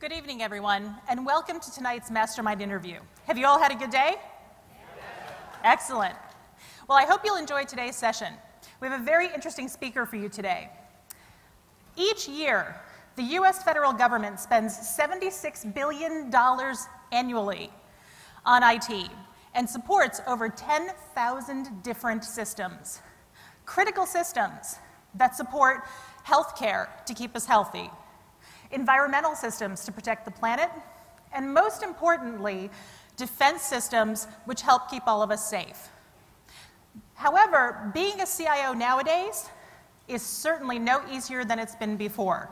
Good evening, everyone, and welcome to tonight's Mastermind interview. Have you all had a good day? Yes. Excellent. Well, I hope you'll enjoy today's session. We have a very interesting speaker for you today. Each year, the U.S. federal government spends $76 billion annually on IT and supports over 10,000 different systems. Critical systems that support healthcare to keep us healthy, environmental systems to protect the planet, and most importantly, defense systems which help keep all of us safe. However, being a CIO nowadays is certainly no easier than it's been before.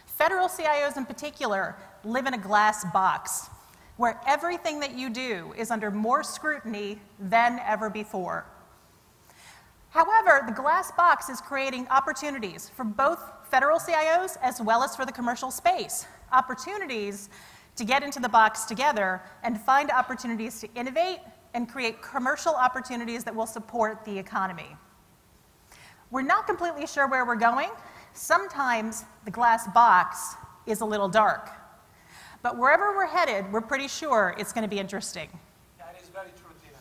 Federal CIOs in particular live in a glass box where everything that you do is under more scrutiny than ever before. However, the glass box is creating opportunities for both federal CIOs as well as for the commercial space. Opportunities to get into the box together and find opportunities to innovate and create commercial opportunities that will support the economy. We're not completely sure where we're going. Sometimes the glass box is a little dark. But wherever we're headed, we're pretty sure it's going to be interesting. Yeah, it is very true, Tina.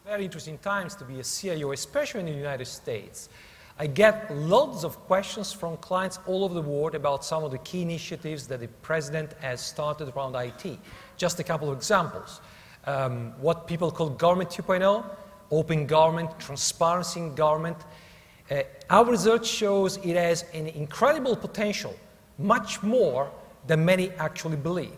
Very interesting times to be a CIO, especially in the United States. I get loads of questions from clients all over the world about some of the key initiatives that the president has started around IT. Just a couple of examples. What people call Government 2.0, open government, transparency in government. Our research shows it has an incredible potential, much more than many actually believe.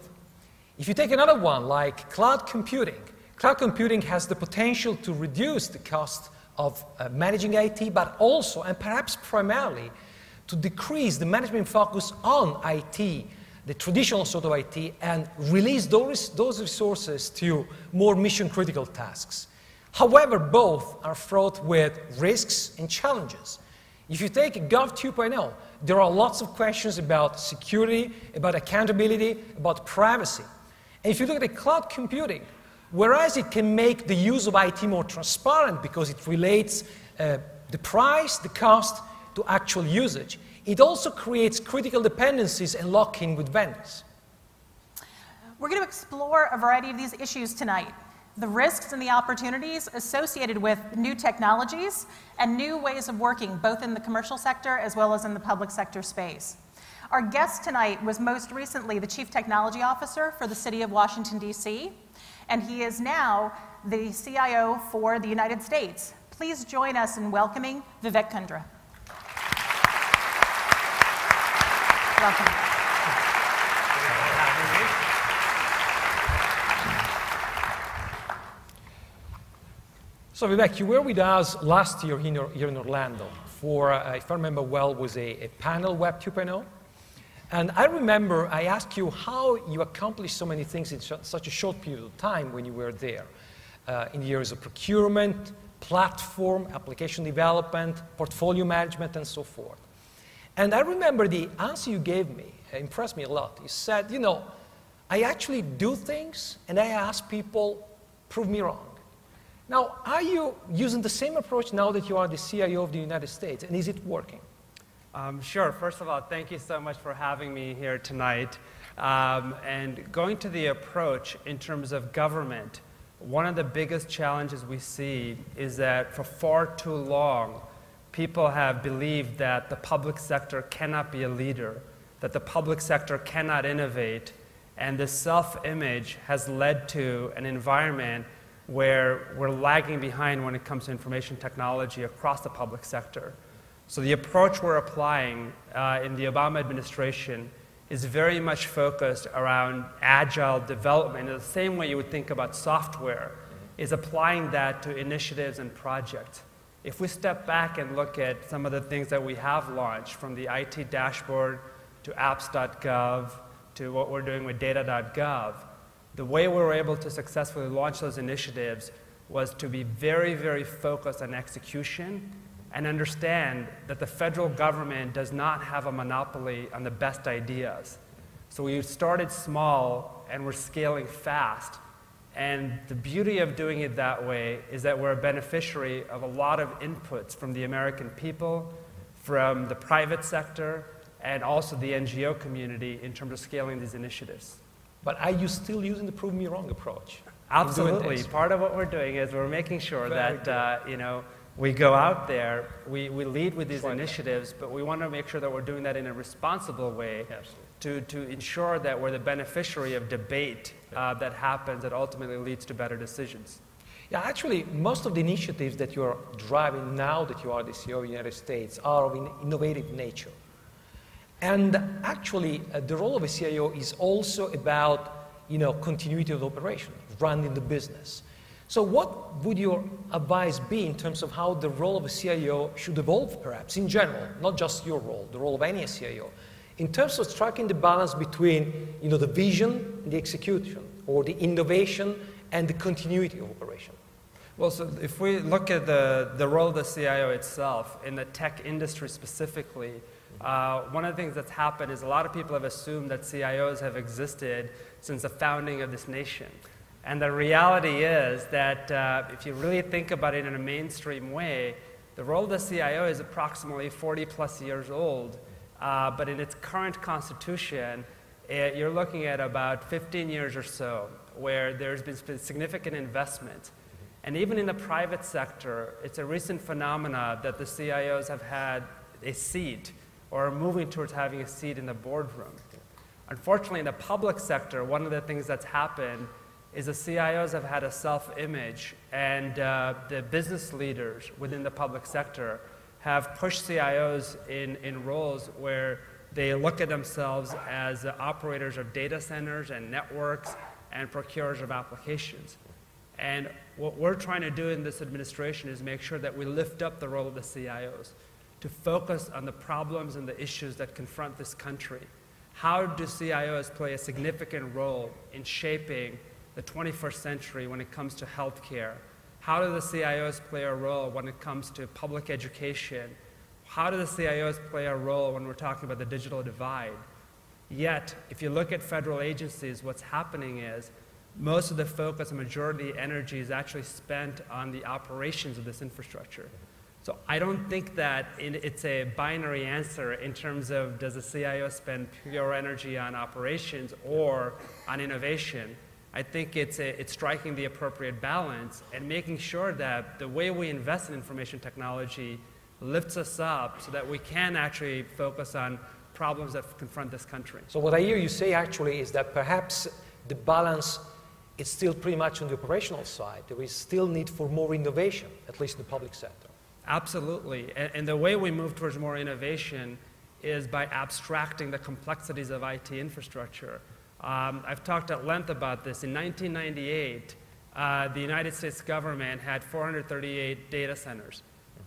If you take another one like cloud computing has the potential to reduce the cost of managing IT, but also, and perhaps primarily, to decrease the management focus on IT, the traditional sort of IT, and release those resources to more mission-critical tasks. However, both are fraught with risks and challenges. If you take Gov 2.0, there are lots of questions about security, about accountability, about privacy. And if you look at the cloud computing, whereas it can make the use of IT more transparent because it relates the price, the cost, to actual usage, it also creates critical dependencies and lock-in with vendors. We're going to explore a variety of these issues tonight. The risks and the opportunities associated with new technologies and new ways of working, both in the commercial sector as well as in the public sector space. Our guest tonight was most recently the Chief Technology Officer for the City of Washington, D.C., and he is now the CIO for the United States. Please join us in welcoming Vivek Kundra. Welcome. So Vivek, you were with us last year here in Orlando for, if I remember well, was a panel Web 2.0. And I remember I asked you how you accomplished so many things in such a short period of time when you were there, in the areas of procurement, platform, application development, portfolio management, and so forth. And I remember the answer you gave me impressed me a lot. You said, you know, I actually do things, and I ask people, prove me wrong. Now, are you using the same approach now that you are the CIO of the United States, and is it working? Sure. First of all, thank you so much for having me here tonight. And going to the approach in terms of government, one of the biggest challenges we see is that for far too long, people have believed that the public sector cannot be a leader, that the public sector cannot innovate, and this self-image has led to an environment where we're lagging behind when it comes to information technology across the public sector. So the approach we're applying in the Obama administration is very much focused around agile development. In the same way you would think about software, is applying that to initiatives and projects. If we step back and look at some of the things that we have launched, from the IT dashboard to apps.gov to what we're doing with data.gov, the way we were able to successfully launch those initiatives was to be very, very focused on execution and understand that the federal government does not have a monopoly on the best ideas. So we started small and we're scaling fast. And the beauty of doing it that way is that we're a beneficiary of a lot of inputs from the American people, from the private sector, and also the NGO community in terms of scaling these initiatives. But are you still using the prove me wrong approach? Absolutely. Part of what we're doing is we're making sure that you know, we go out there, we lead with these initiatives, but we want to make sure that we're doing that in a responsible way to ensure that we're the beneficiary of debate that happens that ultimately leads to better decisions. Yeah, actually, most of the initiatives that you're driving now that you are the CEO of the United States are of an innovative nature. And actually, the role of a CIO is also about, you know, continuity of operation, running the business. So what would your advice be in terms of how the role of a CIO should evolve, perhaps, in general, not just your role, the role of any CIO, in terms of striking the balance between, you know, the vision, the execution, or the innovation and the continuity of operation? Well, so if we look at the role of the CIO itself, in the tech industry specifically, one of the things that's happened is a lot of people have assumed that CIOs have existed since the founding of this nation. And the reality is that if you really think about it in a mainstream way, the role of the CIO is approximately 40 plus years old, but in its current constitution, you're looking at about 15 years or so, where there's been significant investment. And even in the private sector, it's a recent phenomena that the CIOs have had a seat or are moving towards having a seat in the boardroom. Unfortunately, in the public sector, one of the things that's happened is the CIOs have had a self-image, and the business leaders within the public sector have pushed CIOs in roles where they look at themselves as operators of data centers and networks and procurers of applications. And what we're trying to do in this administration is make sure that we lift up the role of the CIOs to focus on the problems and the issues that confront this country. How do CIOs play a significant role in shaping the 21st century when it comes to healthcare? How do the CIOs play a role when it comes to public education? How do the CIOs play a role when we're talking about the digital divide? Yet, if you look at federal agencies, what's happening is most of the focus and majority of the energy is actually spent on the operations of this infrastructure. So I don't think that it's a binary answer in terms of does the CIO spend pure energy on operations or on innovation. I think it's striking the appropriate balance and making sure that the way we invest in information technology lifts us up so that we can actually focus on problems that confront this country. So what I hear you say actually is that perhaps the balance is still pretty much on the operational side. There is still need for more innovation, at least in the public sector. Absolutely. And the way we move towards more innovation is by abstracting the complexities of IT infrastructure. I've talked at length about this. In 1998, the United States government had 438 data centers.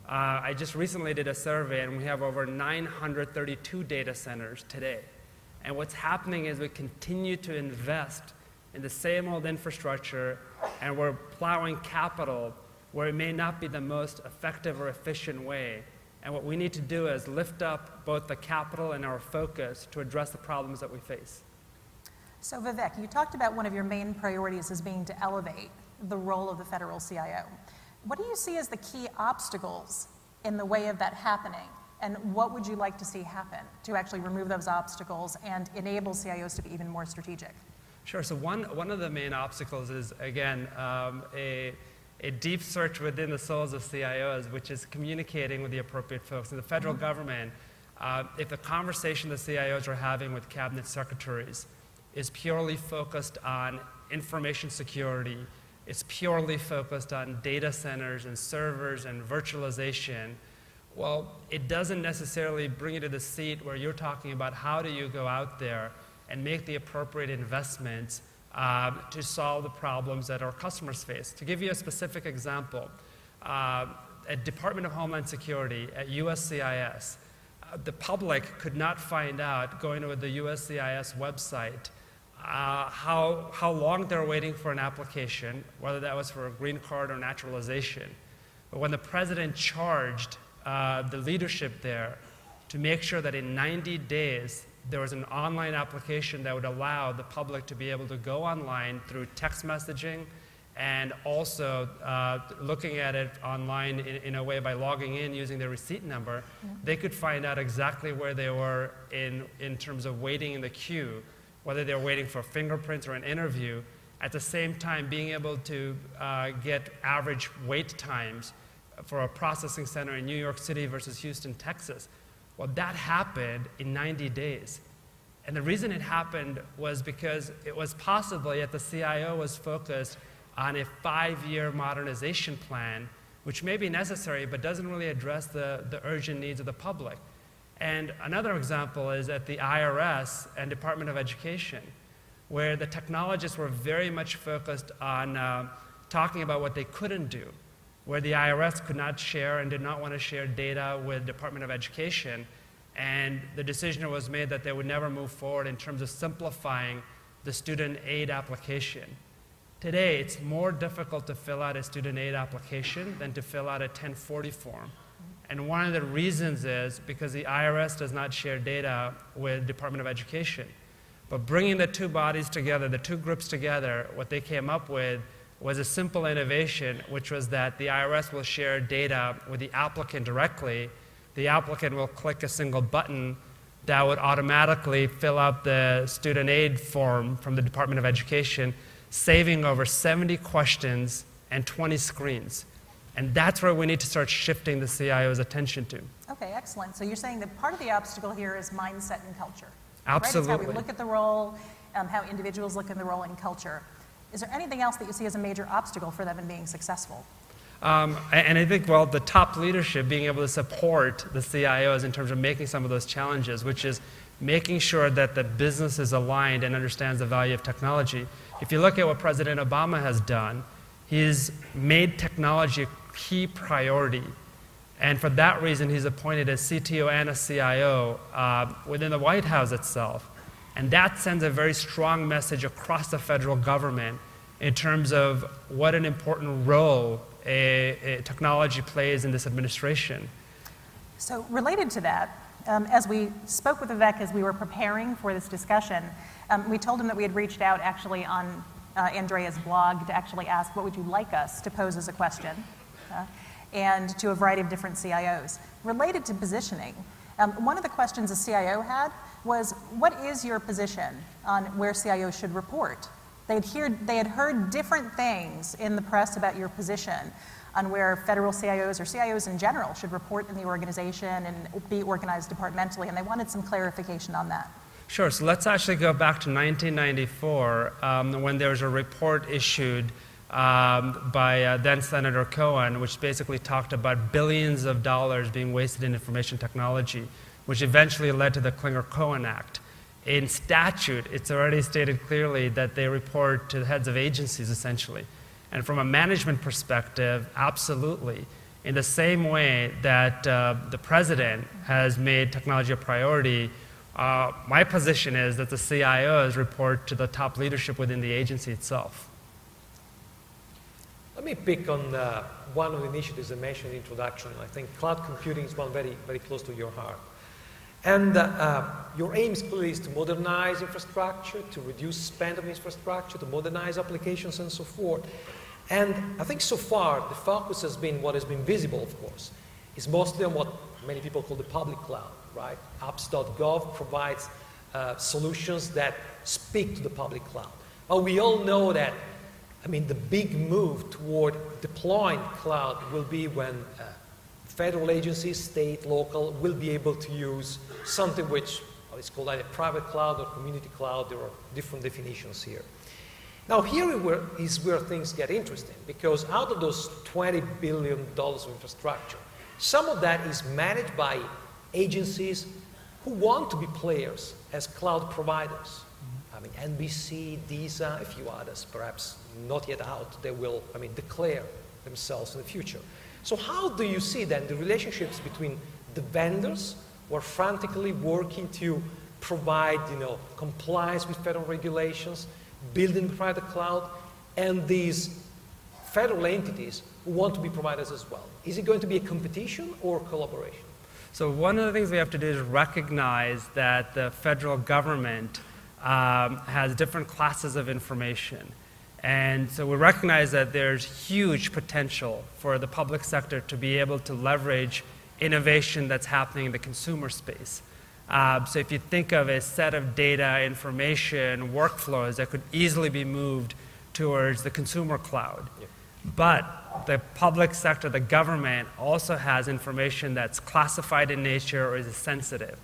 I just recently did a survey, and we have over 932 data centers today. And what's happening is we continue to invest in the same old infrastructure, and we're plowing capital where it may not be the most effective or efficient way. And what we need to do is lift up both the capital and our focus to address the problems that we face. So Vivek, you talked about one of your main priorities as being to elevate the role of the federal CIO. What do you see as the key obstacles in the way of that happening? And what would you like to see happen to actually remove those obstacles and enable CIOs to be even more strategic? Sure. So one of the main obstacles is, again, a deep search within the souls of CIOs, which is communicating with the appropriate folks. In the federal government, if the conversation the CIOs are having with cabinet secretaries is purely focused on information security, it's purely focused on data centers and servers and virtualization, well, it doesn't necessarily bring you to the seat where you're talking about how do you go out there and make the appropriate investments to solve the problems that our customers face. To give you a specific example, at Department of Homeland Security, at USCIS, the public could not find out, going to the USCIS website, how long they're waiting for an application, whether that was for a green card or naturalization. But when the president charged the leadership there to make sure that in 90 days there was an online application that would allow the public to be able to go online through text messaging and also looking at it online in a way by logging in using their receipt number, they could find out exactly where they were in terms of waiting in the queue, whether they were waiting for fingerprints or an interview, at the same time being able to get average wait times for a processing center in New York City versus Houston, Texas. Well, that happened in 90 days. And the reason it happened was because it was possibly that the CIO was focused on a 5-year modernization plan, which may be necessary, but doesn't really address the urgent needs of the public. And another example is at the IRS and Department of Education, where the technologists were very much focused on talking about what they couldn't do, where the IRS could not share and did not want to share data with Department of Education. And the decision was made that they would never move forward in terms of simplifying the student aid application. Today, it's more difficult to fill out a student aid application than to fill out a 1040 form. And one of the reasons is because the IRS does not share data with Department of Education. But bringing the two bodies together, the two groups together, what they came up with was a simple innovation, which was that the IRS will share data with the applicant directly. The applicant will click a single button that would automatically fill out the student aid form from the Department of Education, saving over 70 questions and 20 screens. And that's where we need to start shifting the CIO's attention to. Okay, excellent. So you're saying that part of the obstacle here is mindset and culture. Absolutely. Right? It's how we look at the role, how individuals look at the role and culture. Is there anything else that you see as a major obstacle for them in being successful? And I think, well, the top leadership being able to support the CIOs in terms of making some of those challenges, which is making sure that the business is aligned and understands the value of technology. If you look at what President Obama has done, he's made technology a key priority. And for that reason, he's appointed a CTO and a CIO within the White House itself. And that sends a very strong message across the federal government in terms of what an important role a technology plays in this administration. So related to that, as we spoke with Vivek as we were preparing for this discussion, we told him that we had reached out actually on Andrea's blog to actually ask what would you like us to pose as a question, and to a variety of different CIOs. Related to positioning, one of the questions a CIO had was, what is your position on where CIOs should report? They had heard different things in the press about your position on where federal CIOs or CIOs in general should report in the organization and be organized departmentally, and they wanted some clarification on that. Sure, so let's actually go back to 1994 when there was a report issued by then Senator Cohen, which basically talked about billions of dollars being wasted in information technology, which eventually led to the Clinger-Cohen Act. In statute, it's already stated clearly that they report to the heads of agencies, essentially. And from a management perspective, absolutely. In the same way that the president has made technology a priority, my position is that the CIOs report to the top leadership within the agency itself. Let me pick on one of the initiatives I mentioned in the introduction. I think cloud computing is one very, very close to your heart. And your aim clearly is to modernize infrastructure, to reduce spend on infrastructure, to modernize applications and so forth. And I think so far the focus has been, what has been visible of course, is mostly on what many people call the public cloud, right? Apps.gov provides solutions that speak to the public cloud. But we all know that, I mean, the big move toward deploying cloud will be when federal agencies, state, local, will be able to use something which is called either private cloud or community cloud. There are different definitions here. Now here is where things get interesting, because out of those $20 billion of infrastructure, some of that is managed by agencies who want to be players as cloud providers. I mean, NBC, DISA, a few others, perhaps not yet out, they will, declare themselves in the future. So how do you see then the relationships between the vendors who are frantically working to provide, compliance with federal regulations, building the private cloud, and these federal entities who want to be providers as well? Is it going to be a competition or collaboration? So one of the things we have to do is recognize that the federal government has different classes of information. And so we recognize that there's huge potential for the public sector to be able to leverage innovation that's happening in the consumer space. So if you think of a set of data, information, workflows that could easily be moved towards the consumer cloud. Yep. But the public sector, the government, also has information that's classified in nature or is sensitive,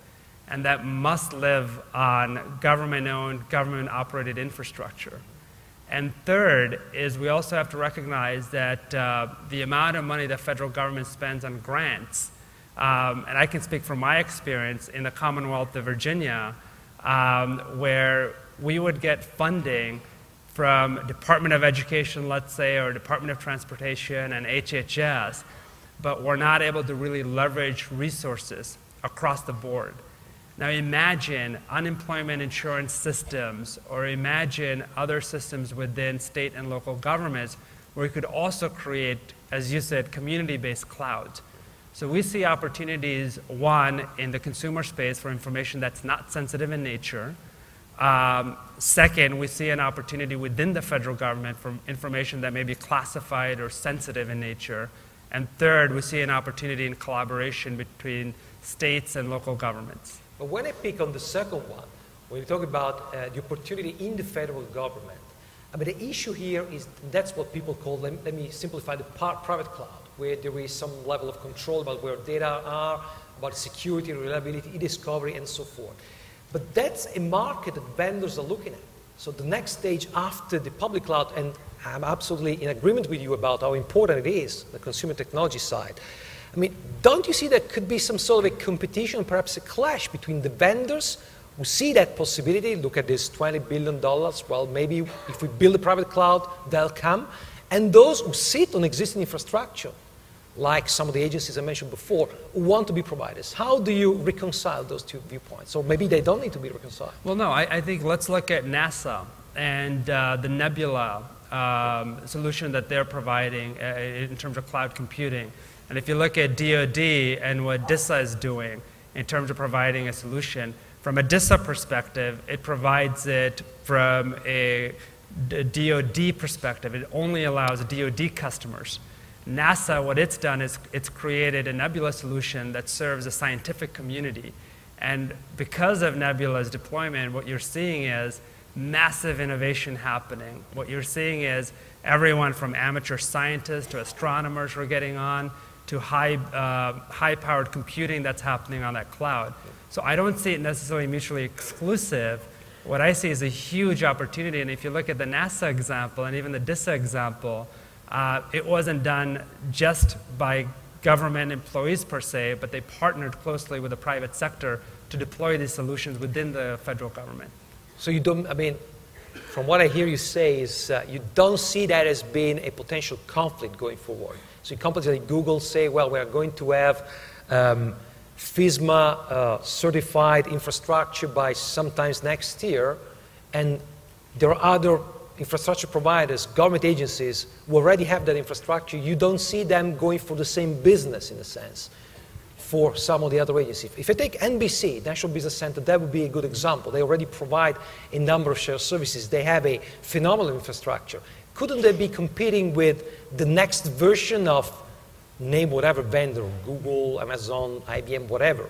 and that must live on government-owned, government-operated infrastructure. And third is we also have to recognize that the amount of money the federal government spends on grants, and I can speak from my experience in the Commonwealth of Virginia, where we would get funding from Department of Education, let's say, or Department of Transportation and HHS, but we're not able to really leverage resources across the board. Now imagine unemployment insurance systems, or imagine other systems within state and local governments where we could also create, as you said, community-based clouds. So we see opportunities, one, in the consumer space for information that's not sensitive in nature. Second, we see an opportunity within the federal government for information that may be classified or sensitive in nature. And third, we see an opportunity in collaboration between states and local governments. But when I pick on the second one, when you talk about the opportunity in the federal government, I mean, the issue here is that's what people call, let me simplify, the private cloud, where there is some level of control about where data are, about security, reliability, e-discovery, and so forth. But that's a market that vendors are looking at. So the next stage after the public cloud, and I'm absolutely in agreement with you about how important it is, the consumer technology side. I mean, don't you see there could be some sort of a competition, perhaps a clash between the vendors who see that possibility, look at this $20 billion, well, maybe if we build a private cloud, they'll come, and those who sit on existing infrastructure, like some of the agencies I mentioned before, who want to be providers. How do you reconcile those two viewpoints? Or maybe they don't need to be reconciled. Well, no, I think let's look at NASA and the Nebula solution that they're providing in terms of cloud computing. And if you look at DoD and what DISA is doing in terms of providing a solution, from a DISA perspective, it provides it from a DoD perspective. It only allows DoD customers. NASA, what it's done is it's created a Nebula solution that serves the scientific community. And because of Nebula's deployment, what you're seeing is massive innovation happening. What you're seeing is everyone from amateur scientists to astronomers who are getting on to high-powered computing that's happening on that cloud. So I don't see it necessarily mutually exclusive. What I see is a huge opportunity. And if you look at the NASA example and even the DISA example, it wasn't done just by government employees per se, but they partnered closely with the private sector to deploy these solutions within the federal government. So you don't, I mean, from what I hear you say is you don't see that as being a potential conflict going forward. So companies like Google say, well, we are going to have FISMA certified infrastructure by sometimes next year, and there are other infrastructure providers, government agencies who already have that infrastructure. You don't see them going for the same business, in a sense, for some of the other agencies. If I take NBC, National Business Center, that would be a good example. They already provide a number of shared services. They have a phenomenal infrastructure. Couldn't they be competing with the next version of, name whatever vendor, Google, Amazon, IBM, whatever,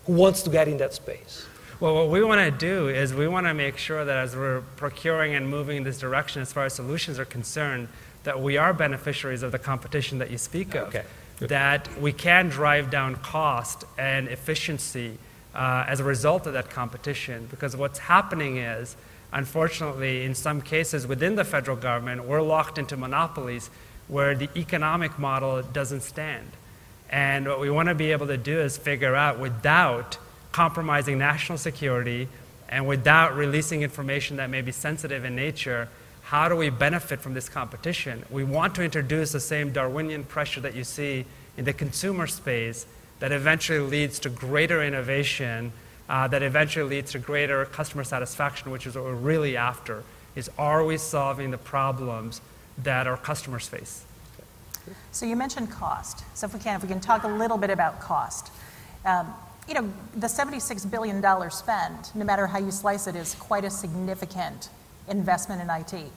who wants to get in that space? Well, what we want to do is we want to make sure that as we're procuring and moving in this direction as far as solutions are concerned, that we are beneficiaries of the competition that you speak of. Okay. That we can drive down cost and efficiency as a result of that competition. Because what's happening is, unfortunately, in some cases within the federal government, we're locked into monopolies where the economic model doesn't stand. And what we want to be able to do is figure out, without compromising national security and without releasing information that may be sensitive in nature, how do we benefit from this competition? We want to introduce the same Darwinian pressure that you see in the consumer space that eventually leads to greater innovation, that eventually leads to greater customer satisfaction, which is what we're really after, is are we solving the problems that our customers face? So you mentioned cost. So if we can talk a little bit about cost. You know, the $76 billion spend, no matter how you slice it, is quite a significant investment in IT.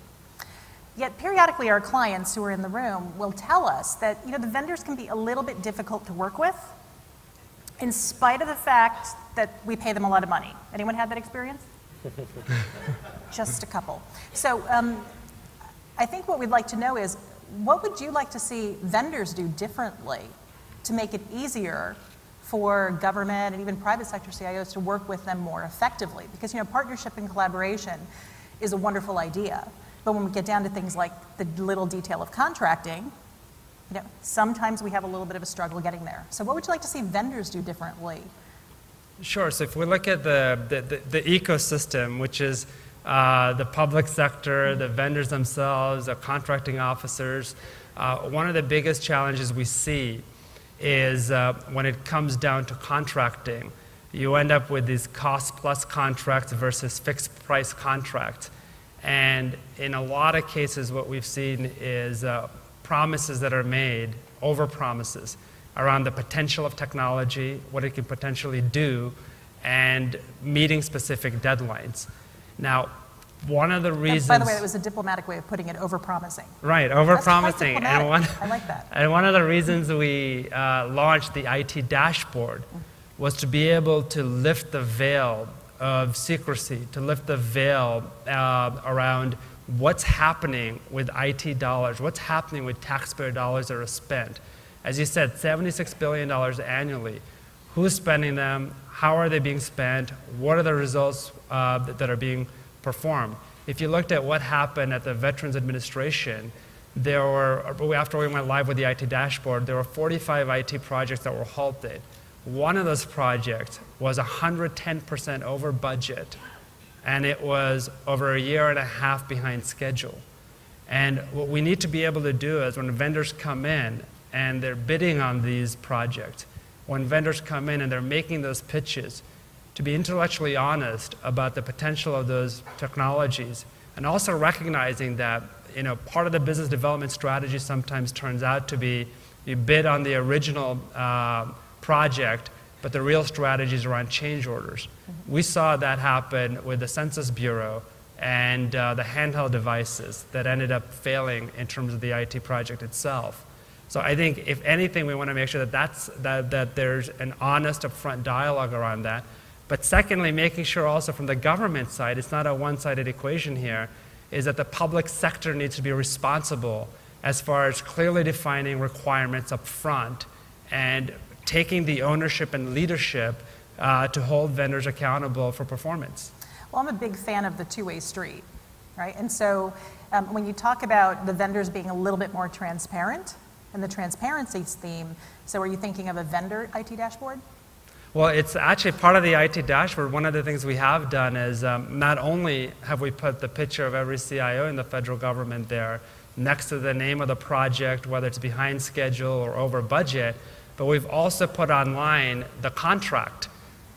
Yet periodically our clients who are in the room will tell us that the vendors can be a little bit difficult to work with in spite of the fact that we pay them a lot of money. Anyone had that experience? Just a couple. So I think what we'd like to know is, what would you like to see vendors do differently to make it easier for government and even private sector CIOs to work with them more effectively? Because partnership and collaboration is a wonderful idea, but when we get down to things like the little detail of contracting, sometimes we have a little bit of a struggle getting there. So what would you like to see vendors do differently? Sure. So if we look at the ecosystem, which is the public sector, the vendors themselves, the contracting officers, one of the biggest challenges we see is when it comes down to contracting, you end up with these cost-plus contracts versus fixed-price contracts. And in a lot of cases, what we've seen is promises that are made, over-promises, around the potential of technology, what it can potentially do, and meeting specific deadlines. Now, one of the reasons... By the way, that was a diplomatic way of putting it, over-promising. Right, over-promising. I like that. And one of the reasons we launched the IT dashboard was to be able to lift the veil of secrecy, to lift the veil around what's happening with IT dollars, what's happening with taxpayer dollars that are spent. As you said, $76 billion annually. Who's spending them? How are they being spent? What are the results that are being performed? If you looked at what happened at the Veterans Administration, there were, after we went live with the IT dashboard, there were 45 IT projects that were halted. One of those projects was 110% over budget, and it was over 1.5 years behind schedule. And what we need to be able to do is when vendors come in and they're bidding on these projects, when vendors come in and they're making those pitches, to be intellectually honest about the potential of those technologies, and also recognizing that part of the business development strategy sometimes turns out to be you bid on the original project, but the real strategy is around change orders. We saw that happen with the Census Bureau and the handheld devices that ended up failing in terms of the IT project itself. So I think, if anything, we want to make sure that there's an honest, upfront dialogue around that. But secondly, making sure also from the government side, it's not a one-sided equation here, is that the public sector needs to be responsible as far as clearly defining requirements up front and taking the ownership and leadership to hold vendors accountable for performance. Well, I'm a big fan of the two-way street, right? And so when you talk about the vendors being a little bit more transparent and the transparency theme, so are you thinking of a vendor IT dashboard? Well, it's actually part of the IT dashboard. One of the things we have done is not only have we put the picture of every CIO in the federal government there next to the name of the project, whether it's behind schedule or over budget, but we've also put online the contract.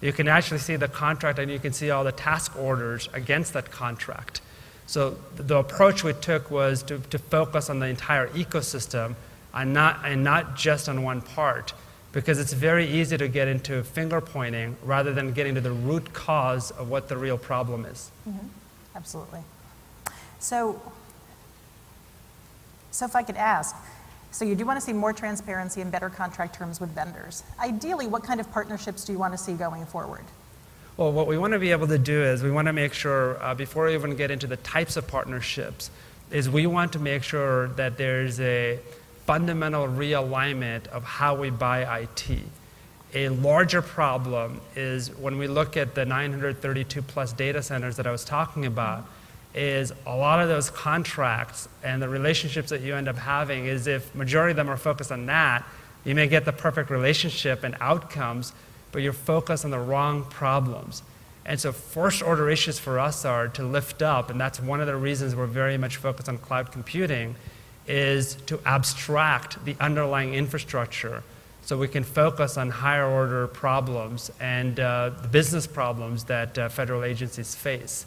You can actually see the contract and you can see all the task orders against that contract. So the approach we took was to focus on the entire ecosystem and not just on one part, because it's very easy to get into finger pointing rather than getting to the root cause of what the real problem is. Mm-hmm. Absolutely. So if I could ask, so you do want to see more transparency and better contract terms with vendors. Ideally, what kind of partnerships do you want to see going forward? Well, what we want to be able to do is we want to make sure, before we even get into the types of partnerships, is we want to make sure that there's a fundamental realignment of how we buy IT. A larger problem is when we look at the 932 plus data centers that I was talking about, is a lot of those contracts and the relationships that you end up having is, if majority of them are focused on that, you may get the perfect relationship and outcomes, but you're focused on the wrong problems. And so first order issues for us are to lift up, and that's one of the reasons we're very much focused on cloud computing, is to abstract the underlying infrastructure so we can focus on higher order problems and the business problems that federal agencies face.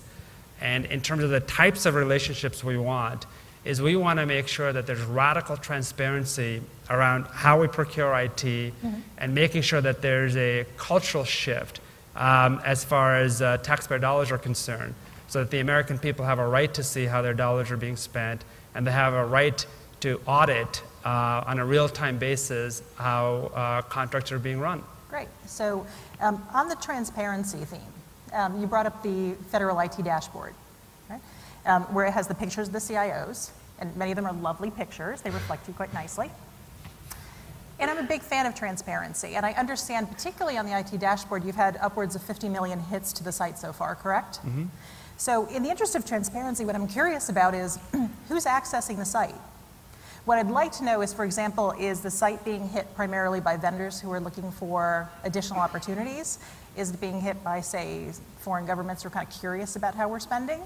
And in terms of the types of relationships we want, is we want to make sure that there's radical transparency around how we procure IT and making sure that there's a cultural shift as far as taxpayer dollars are concerned, so that the American people have a right to see how their dollars are being spent, and they have a right to audit on a real-time basis how contracts are being run. Great. So on the transparency theme, you brought up the federal IT dashboard, right? Where it has the pictures of the CIOs, and many of them are lovely pictures. They reflect you quite nicely. And I'm a big fan of transparency, and I understand, particularly on the IT dashboard, you've had upwards of 50 million hits to the site so far, correct? Mm-hmm. So in the interest of transparency, what I'm curious about is who's accessing the site? What I'd like to know is, for example, is the site being hit primarily by vendors who are looking for additional opportunities? Is it being hit by, say, foreign governments who are kind of curious about how we're spending?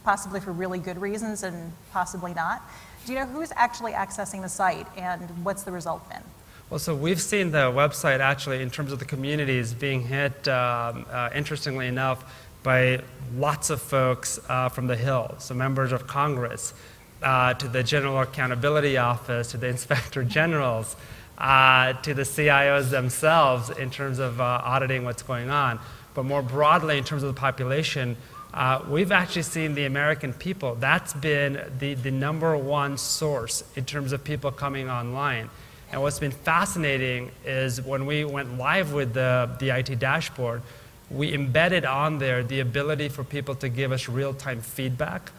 Possibly for really good reasons and possibly not. Do you know who's actually accessing the site and what's the result been? Well, so we've seen the website actually, in terms of the communities, being hit, interestingly enough, by lots of folks from the Hill, so members of Congress, to the General Accountability Office, to the Inspector Generals, to the CIOs themselves in terms of auditing what's going on. But more broadly, in terms of the population, we've actually seen the American people. That's been the number one source in terms of people coming online. And what's been fascinating is when we went live with the IT dashboard, we embedded on there the ability for people to give us real-time feedback,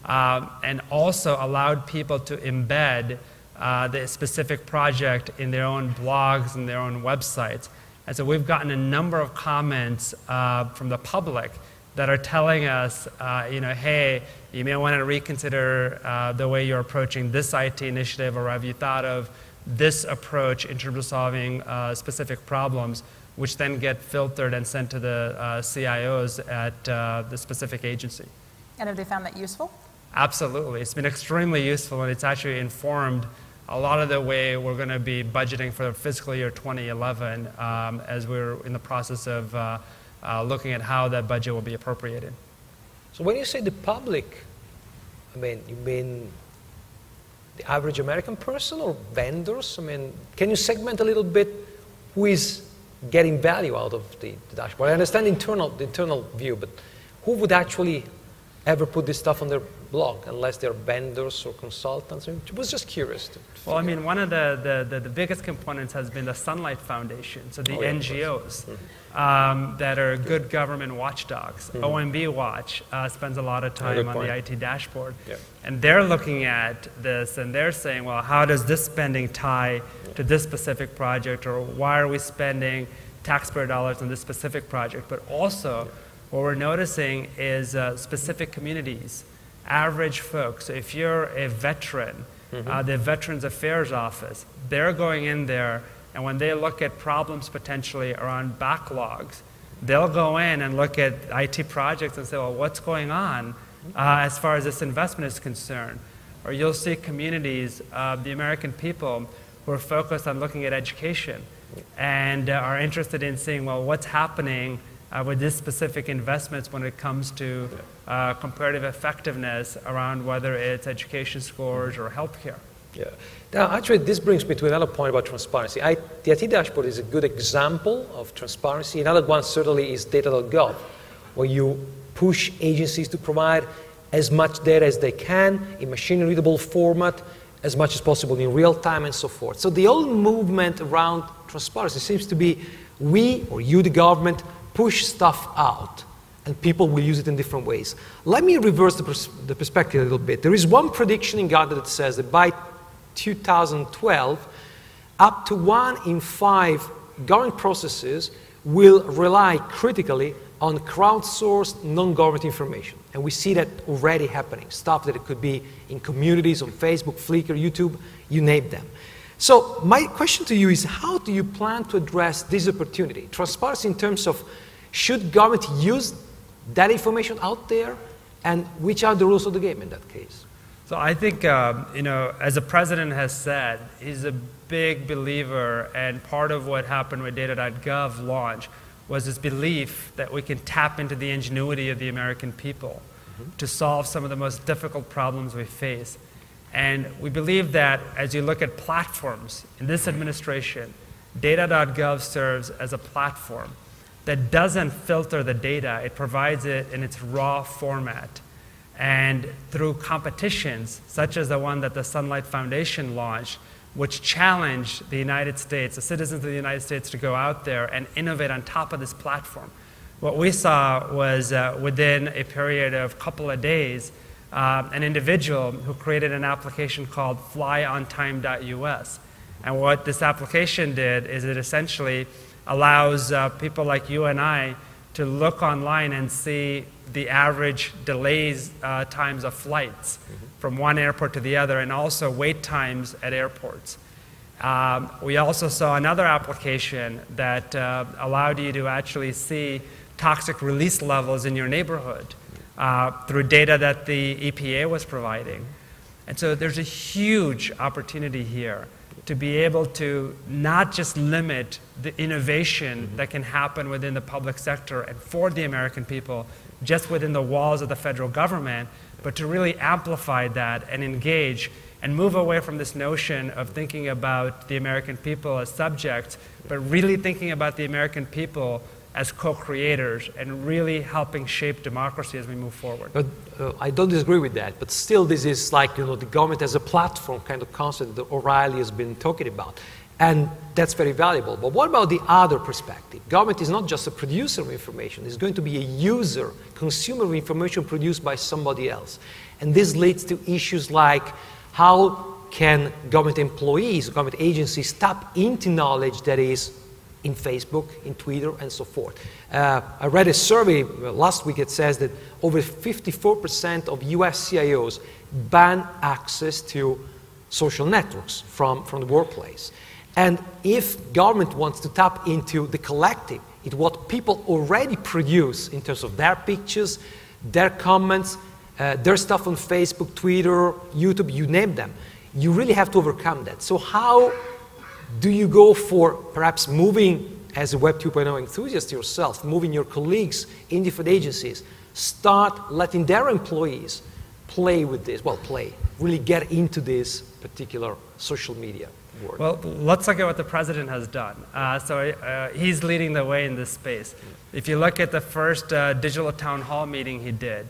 and also allowed people to embed the specific project in their own blogs and their own websites. And so we've gotten a number of comments from the public that are telling us, hey, you may want to reconsider the way you're approaching this IT initiative, or have you thought of this approach in terms of solving specific problems, which then get filtered and sent to the CIOs at the specific agency. And have they found that useful? Absolutely. It's been extremely useful, and it's actually informed a lot of the way we're going to be budgeting for fiscal year 2011 as we're in the process of looking at how that budget will be appropriated. So when you say the public, you mean the average American person or vendors? Can you segment a little bit who is getting value out of the dashboard? I understand the internal view, but who would actually ever put this stuff on their blog unless they're vendors or consultants? I was just curious. Well, one of the biggest components has been the Sunlight Foundation, so the NGOs that are good government watchdogs. OMB Watch spends a lot of time on the IT dashboard. Yeah. And they're looking at this and they're saying, well, how does this spending tie to this specific project, or why are we spending taxpayer dollars on this specific project? But also, what we're noticing is specific communities, average folks. So if you're a veteran, the Veterans Affairs Office, they're going in there, and when they look at problems potentially around backlogs, they'll go in and look at IT projects and say, well, what's going on as far as this investment is concerned? Or you'll see communities, the American people, who are focused on looking at education and are interested in seeing, well, what's happening with these specific investments when it comes to comparative effectiveness around whether it's education scores or healthcare. Yeah. Now, actually, this brings me to another point about transparency. The IT dashboard is a good example of transparency. Another one certainly is data.gov, where you push agencies to provide as much data as they can in machine-readable format, as much as possible in real time, and so forth. So the whole movement around transparency seems to be we, or you, the government, push stuff out, and people will use it in different ways. Let me reverse the perspective a little bit. There is one prediction in Gartner that says that by 2012, up to 1 in 5 government processes will rely critically on crowdsourced non-government information. And we see that already happening, stuff that it could be in communities, on Facebook, Flickr, YouTube, you name them. So my question to you is, how do you plan to address this opportunity? Transparency in terms of, should government use that information out there, and which are the rules of the game in that case? So I think, as the president has said, he's a big believer, and part of what happened with data.gov launch was this belief that we can tap into the ingenuity of the American people to solve some of the most difficult problems we face. And we believe that as you look at platforms in this administration, data.gov serves as a platform that doesn't filter the data. It provides it in its raw format. And through competitions, such as the one that the Sunlight Foundation launched, which challenged the United States, the citizens of the United States, to go out there and innovate on top of this platform. What we saw was within a period of a couple of days, an individual who created an application called flyontime.us. And what this application did is it essentially allows people like you and I to look online and see the average delays times of flights from one airport to the other, and also wait times at airports. We also saw another application that allowed you to actually see toxic release levels in your neighborhood through data that the EPA was providing. And so there's a huge opportunity here to be able to not just limit the innovation that can happen within the public sector and for the American people just within the walls of the federal government, but to really amplify that and engage and move away from this notion of thinking about the American people as subjects, but really thinking about the American people as co-creators and really helping shape democracy as we move forward. But I don't disagree with that, but still this is like, the government as a platform kind of concept that O'Reilly has been talking about. And that's very valuable. But what about the other perspective? Government is not just a producer of information, it's going to be a user, consumer of information produced by somebody else. And this leads to issues like how can government employees, government agencies tap into knowledge that is in Facebook, in Twitter, and so forth. I read a survey last week that says that over 54% of US CIOs ban access to social networks from the workplace. And if government wants to tap into the collective, into what people already produce in terms of their pictures, their comments, their stuff on Facebook, Twitter, YouTube, you name them, you really have to overcome that. So how do you go for perhaps moving, as a Web 2.0 enthusiast yourself, moving your colleagues in different agencies, start letting their employees play with this, really get into this particular social media world? Well, let's look at what the president has done. He's leading the way in this space. If you look at the first digital town hall meeting he did,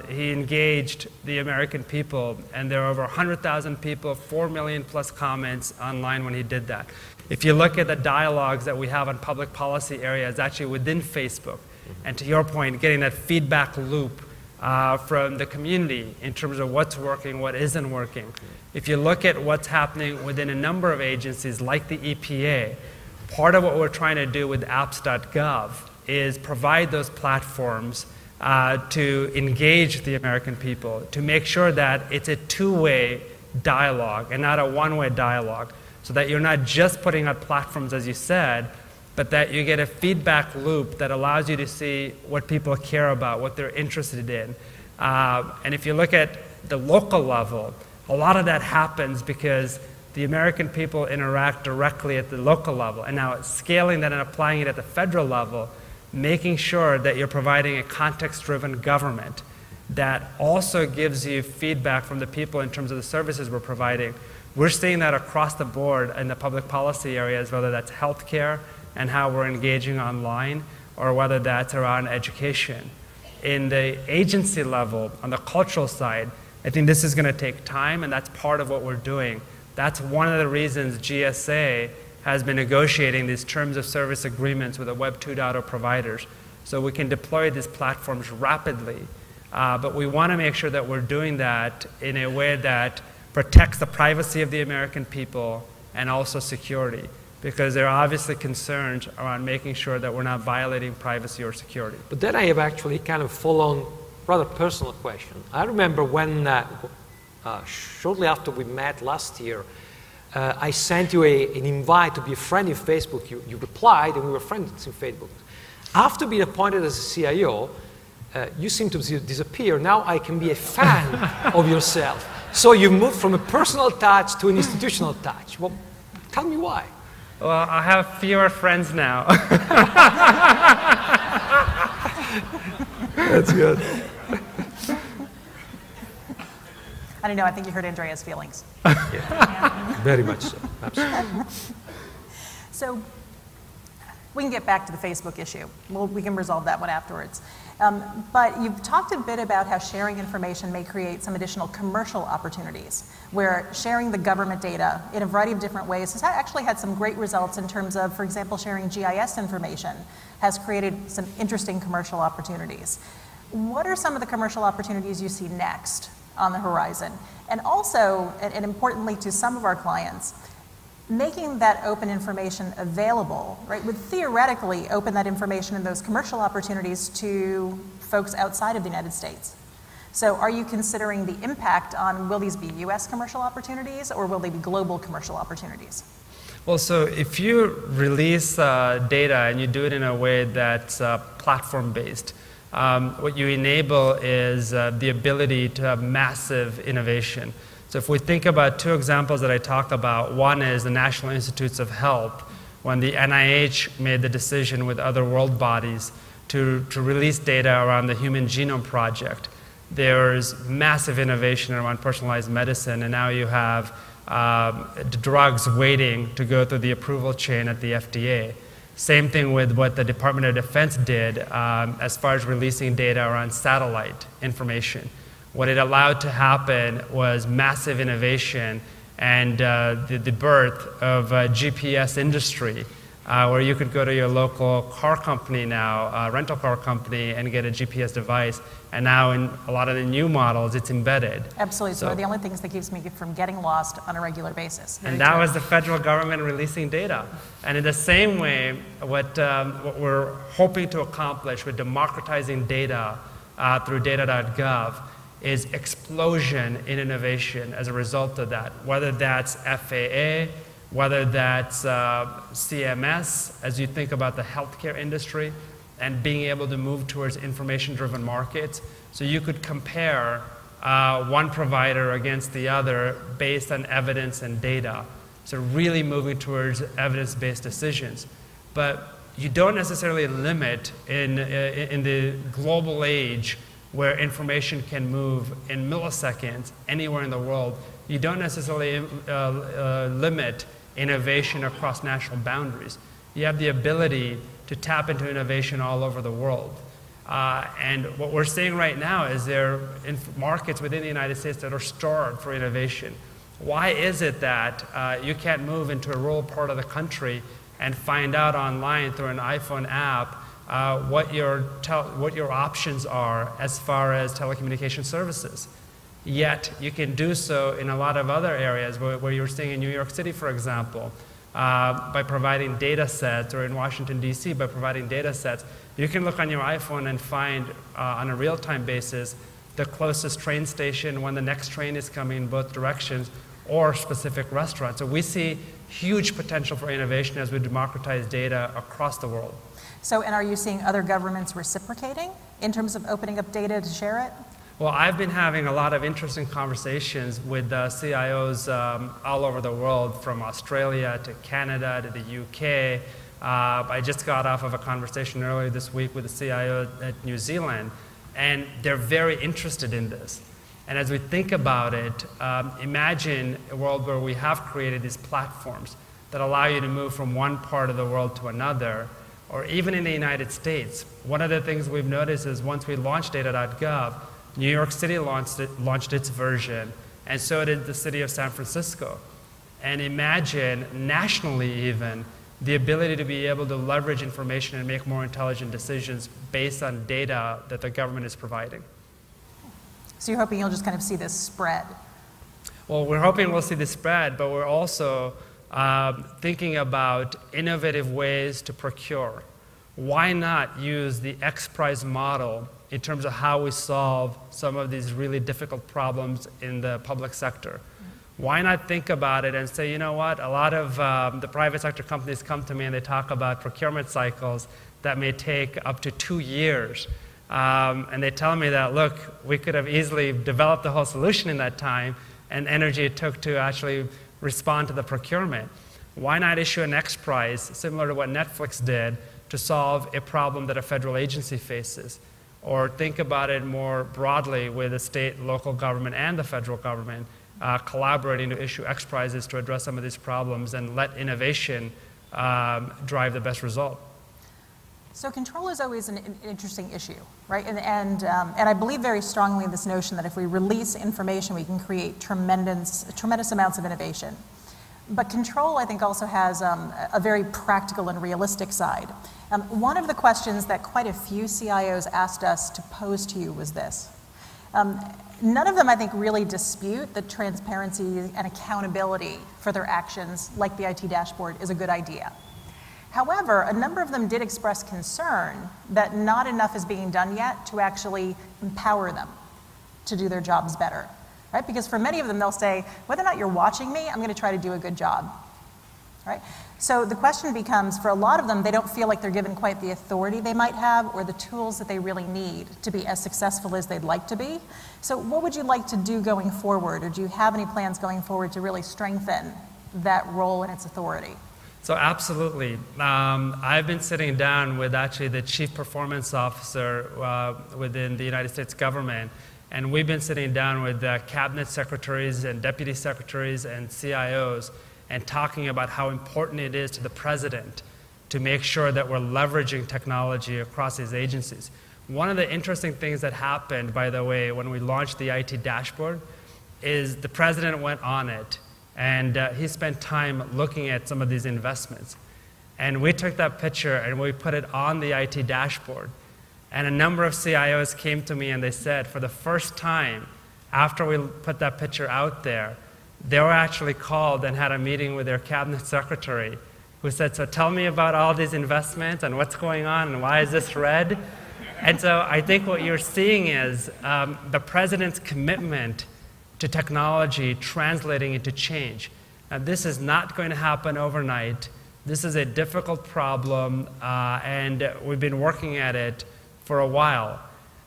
he engaged the American people, and there were over 100,000 people, 4 million plus comments online when he did that. If you look at the dialogues that we have on public policy areas, actually within Facebook, and to your point, getting that feedback loop from the community in terms of what's working, what isn't working. If you look at what's happening within a number of agencies like the EPA, part of what we're trying to do with apps.gov is provide those platforms to engage the American people, to make sure that it's a two-way dialogue and not a one-way dialogue, so that you're not just putting out platforms, as you said, but that you get a feedback loop that allows you to see what people care about, what they're interested in. And if you look at the local level, a lot of that happens because the American people interact directly at the local level. And now scaling that and applying it at the federal level, making sure that you're providing a context-driven government that also gives you feedback from the people in terms of the services we're providing. We're seeing that across the board in the public policy areas, whether that's healthcare and how we're engaging online, or whether that's around education. In the agency level, on the cultural side, I think this is going to take time, and that's part of what we're doing. That's one of the reasons GSA has been negotiating these terms of service agreements with the Web 2.0 providers, so we can deploy these platforms rapidly. But we want to make sure that we're doing that in a way that protects the privacy of the American people and also security, because there are obviously concerns around making sure that we're not violating privacy or security. But then I have actually kind of full-on, rather personal question. I remember when, shortly after we met last year, I sent you an invite to be a friend in Facebook. You replied, and we were friends in Facebook. After being appointed as a CIO, you seem to disappear. Now I can be a fan of yourself. So you moved from a personal touch to an institutional touch. Well, tell me why. Well, I have fewer friends now. That's good. I don't know, I think you hurt Andrea's feelings. Yeah. Very much so, absolutely. So, We can get back to the Facebook issue. We can resolve that one afterwards. But you've talked a bit about how sharing information may create some additional commercial opportunities, where sharing the government data in a variety of different ways has actually had some great results in terms of, for example, sharing GIS information has created some interesting commercial opportunities. What are some of the commercial opportunities you see next on the horizon? And also, and importantly to some of our clients, making that open information available, right, would theoretically open that information and those commercial opportunities to folks outside of the United States. So are you considering the impact on, will these be US commercial opportunities or will they be global commercial opportunities? Well, so if you release data and you do it in a way that's platform-based, what you enable is the ability to have massive innovation. So if we think about two examples that I talked about, one is the National Institutes of Health, when the NIH made the decision with other world bodies to release data around the Human Genome Project. There's massive innovation around personalized medicine, and now you have drugs waiting to go through the approval chain at the FDA. Same thing with what the Department of Defense did as far as releasing data around satellite information. What it allowed to happen was massive innovation and the birth of a GPS industry, where you could go to your local car company now, rental car company, and get a GPS device. And now in a lot of the new models, it's embedded. Absolutely. So one of the only things that keeps me from getting lost on a regular basis. And that was the federal government releasing data. And in the same way, what we're hoping to accomplish with democratizing data through data.gov is explosion in innovation as a result of that, whether that's FAA, whether that's CMS, as you think about the healthcare industry, and being able to move towards information-driven markets. So you could compare one provider against the other based on evidence and data. So really moving towards evidence-based decisions. But you don't necessarily limit in the global age where information can move in milliseconds anywhere in the world. You don't necessarily limit innovation across national boundaries. You have the ability to tap into innovation all over the world. And what we're seeing right now is there are markets within the United States that are starved for innovation. Why is it that you can't move into a rural part of the country and find out online through an iPhone app what your options are as far as telecommunication services? Yet you can do so in a lot of other areas where you're seeing in New York City, for example, by providing data sets, or in Washington, D.C. by providing data sets. You can look on your iPhone and find on a real-time basis the closest train station, when the next train is coming in both directions, or specific restaurants. So we see huge potential for innovation as we democratize data across the world. So, and are you seeing other governments reciprocating in terms of opening up data to share it? Well, I've been having a lot of interesting conversations with CIOs all over the world, from Australia to Canada to the UK. I just got off of a conversation earlier this week with a CIO at New Zealand, and they're very interested in this. And as we think about it, imagine a world where we have created these platforms that allow you to move from one part of the world to another, or even in the United States. One of the things we've noticed is once we launched data.gov, New York City launched its version, and so did the city of San Francisco. And imagine, nationally even, the ability to be able to leverage information and make more intelligent decisions based on data that the government is providing. So you're hoping you'll just kind of see this spread? Well, we're hoping we'll see this spread, but we're also thinking about innovative ways to procure. Why not use the X-Prize model in terms of how we solve some of these really difficult problems in the public sector? Why not think about it and say, you know what, a lot of the private sector companies come to me and they talk about procurement cycles that may take up to 2 years. And they tell me that, look, we could have easily developed the whole solution in that time and energy it took to actually respond to the procurement. Why not issue an X Prize, similar to what Netflix did, to solve a problem that a federal agency faces? Or think about it more broadly with the state, local government, and the federal government collaborating to issue X Prizes to address some of these problems and let innovation drive the best result. So control is always an interesting issue, right? And I believe very strongly in this notion that if we release information, we can create tremendous amounts of innovation. But control, I think, also has a very practical and realistic side. One of the questions that quite a few CIOs asked us to pose to you was this. None of them, I think, really dispute that transparency and accountability for their actions, like the IT dashboard, is a good idea. However, a number of them did express concern that not enough is being done yet to actually empower them to do their jobs better, right? Because for many of them, they'll say, whether or not you're watching me, I'm going to try to do a good job, right? So the question becomes, for a lot of them, they don't feel like they're given quite the authority they might have or the tools that they really need to be as successful as they'd like to be. So what would you like to do going forward, or do you have any plans going forward to really strengthen that role and its authority? So absolutely. I've been sitting down with actually the Chief Performance Officer within the United States government, and we've been sitting down with cabinet secretaries and deputy secretaries and CIOs and talking about how important it is to the president to make sure that we're leveraging technology across these agencies. One of the interesting things that happened, by the way, when we launched the IT dashboard is the president went on it. And he spent time looking at some of these investments. And we took that picture and we put it on the IT dashboard. And a number of CIOs came to me and they said, for the first time, after we put that picture out there, they were actually called and had a meeting with their cabinet secretary who said, so tell me about all these investments and what's going on and why is this red? And so I think what you're seeing is the president's commitment to technology translating into change. Now, this is not going to happen overnight. This is a difficult problem, and we've been working at it for a while.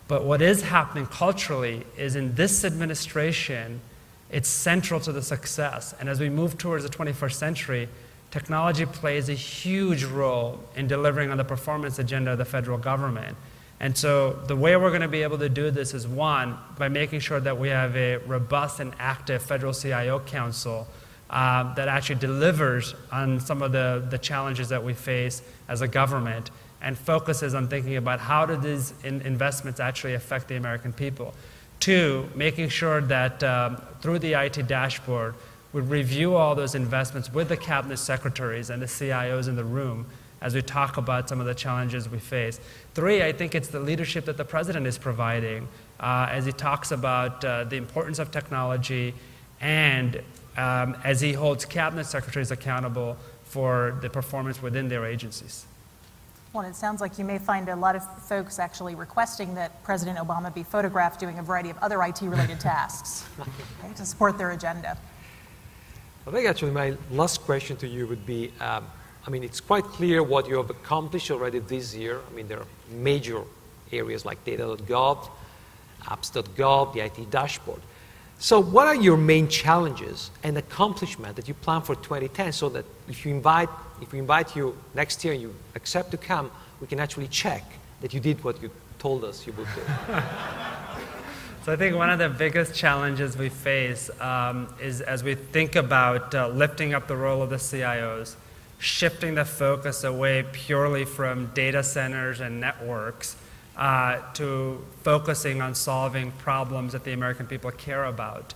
But what is happening culturally is in this administration, it's central to the success. And as we move towards the 21st century, technology plays a huge role in delivering on the performance agenda of the federal government. And so the way we're going to be able to do this is, one, by making sure that we have a robust and active Federal CIO Council that actually delivers on some of the challenges that we face as a government and focuses on thinking about how do these investments actually affect the American people. Two, making sure that through the IT dashboard, we review all those investments with the cabinet secretaries and the CIOs in the room as we talk about some of the challenges we face. Three, I think it's the leadership that the president is providing as he talks about the importance of technology and as he holds cabinet secretaries accountable for the performance within their agencies. Well, it sounds like you may find a lot of folks actually requesting that President Obama be photographed doing a variety of other IT-related tasks okay, to support their agenda. I think actually my last question to you would be, I mean, it's quite clear what you have accomplished already this year. I mean, there are major areas like data.gov, apps.gov, the IT dashboard. So what are your main challenges and accomplishments that you plan for 2010 so that if we invite you next year and you accept to come, we can actually check that you did what you told us you would do? So I think one of the biggest challenges we face is as we think about lifting up the role of the CIOs, shifting the focus away purely from data centers and networks to focusing on solving problems that the American people care about,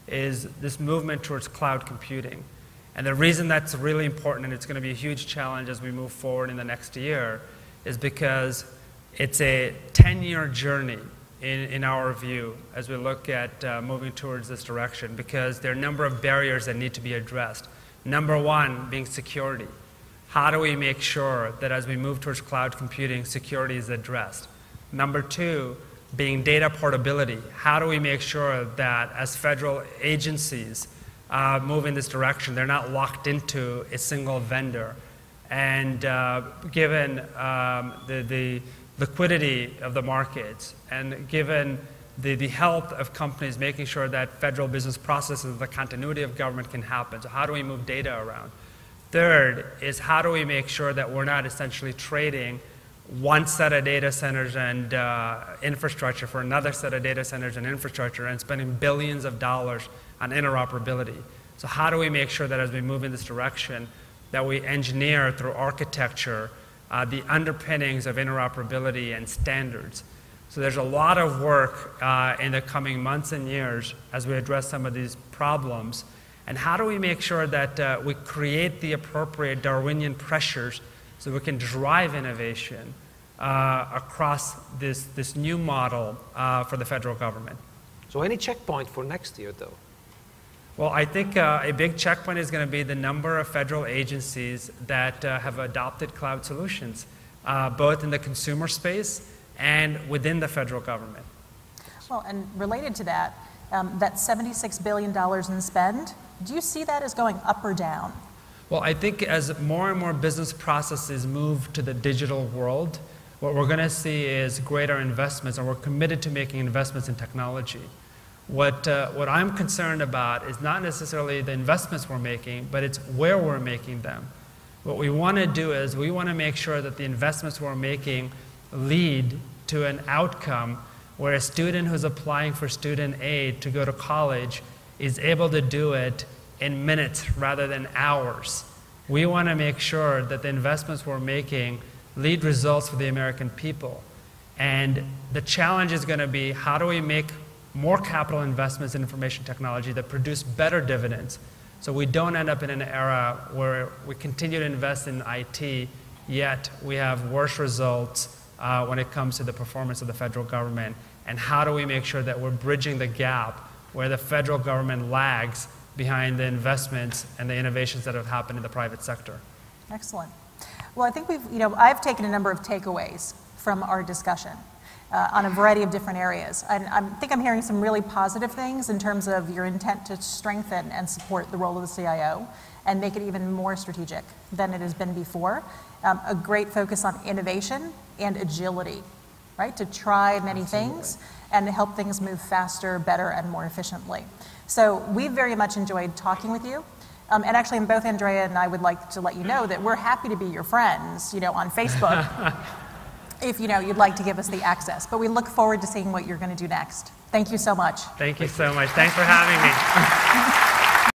is this movement towards cloud computing. And the reason that's really important, and it's going to be a huge challenge as we move forward in the next year, is because it's a 10-year journey in our view as we look at moving towards this direction, because there are a number of barriers that need to be addressed. Number one being security. How do we make sure that as we move towards cloud computing, security is addressed? Number two being data portability. How do we make sure that as federal agencies move in this direction, they're not locked into a single vendor? And given the liquidity of the markets and given the health of companies, making sure that federal business processes, the continuity of government can happen. So how do we move data around? Third is how do we make sure that we're not essentially trading one set of data centers and infrastructure for another set of data centers and infrastructure and spending billions of dollars on interoperability. So how do we make sure that as we move in this direction that we engineer through architecture the underpinnings of interoperability and standards. So there's a lot of work in the coming months and years as we address some of these problems. And how do we make sure that we create the appropriate Darwinian pressures so we can drive innovation across this new model for the federal government? So any checkpoint for next year, though? Well, I think a big checkpoint is going to be the number of federal agencies that have adopted cloud solutions, both in the consumer space and within the federal government. Well, and related to that, that $76 billion in spend, do you see that as going up or down? Well, I think as more and more business processes move to the digital world, what we're going to see is greater investments, and we're committed to making investments in technology. What I'm concerned about is not necessarily the investments we're making, but it's where we're making them. What we want to do is we want to make sure that the investments we're making lead to an outcome where a student who's applying for student aid to go to college is able to do it in minutes rather than hours. We want to make sure that the investments we're making lead results for the American people. And the challenge is going to be, how do we make more capital investments in information technology that produce better dividends, so we don't end up in an era where we continue to invest in IT, yet we have worse results when it comes to the performance of the federal government? And how do we make sure that we're bridging the gap where the federal government lags behind the investments and the innovations that have happened in the private sector? Excellent. Well, I think I've taken a number of takeaways from our discussion on a variety of different areas. And I think I'm hearing some really positive things in terms of your intent to strengthen and support the role of the CIO and make it even more strategic than it has been before. A great focus on innovation and agility, right? To try many things and help things move faster, better, and more efficiently. So we very much enjoyed talking with you. And actually, both Andrea and I would like to let you know that we're happy to be your friends, on Facebook, if you'd like to give us the access. But we look forward to seeing what you're going to do next. Thank you so much. Thank you so much. Thanks for having me.